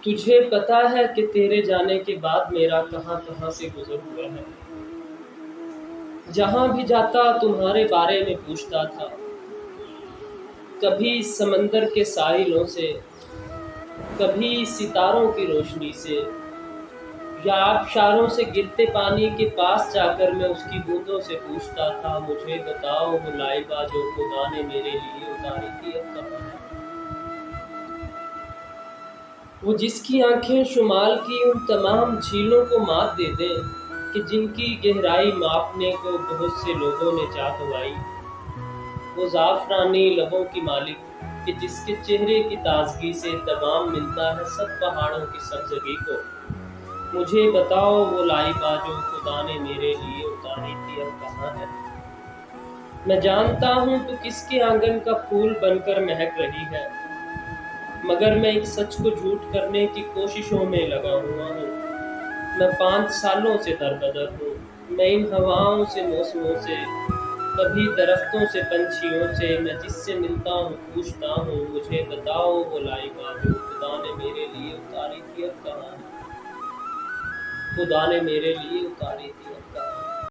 تجھے پتا ہے کہ تیرے جانے کے بعد میرا کہاں کہاں سے گزر ہوا ہے۔ جہاں بھی جاتا تمہارے بارے میں پوچھتا تھا، کبھی سمندر کے ساحلوں سے، کبھی ستاروں کی روشنی سے، یا آبشاروں سے گرتے پانی کے پاس جا کر میں اس کی بوندوں سے پوچھتا تھا، مجھے بتاؤ وہ لائبہ جو خدا نے میرے لیے اتاری تھی اب کہاں ہے؟ وہ جس کی آنکھیں شمال کی ان تمام جھیلوں کو مات دے دیں کہ جن کی گہرائی ماپنے کو بہت سے لوگوں نے چاہ گوائی، وہ زعفرانی لبوں کی مالک کہ جس کے چہرے کی تازگی سے دوام ملتا ہے سب پہاڑوں کی سبزگی کو، مجھے بتاؤ وہ لائبہ جو خدا نے میرے لیے اتاری تھی اب کہاں ہے؟ میں جانتا ہوں تو کس کے آنگن کا پھول بن کر مہک رہی ہے، مگر میں ایک سچ کو جھوٹ کرنے کی کوششوں میں لگا ہوا ہوں۔ میں 5 سالوں سے دربدر ہوں، میں ان ہواؤں سے، موسموں سے، کبھی درختوں سے، پنچھیوں سے، میں جس سے ملتا ہوں پوچھتا ہوں، مجھے بتاؤ وہ لائبہ جو خدا نے میرے لیے اتاری تھی اب کہاں ہے؟ خدا نے میرے لیے اتاری تھی اب کہاں ہے؟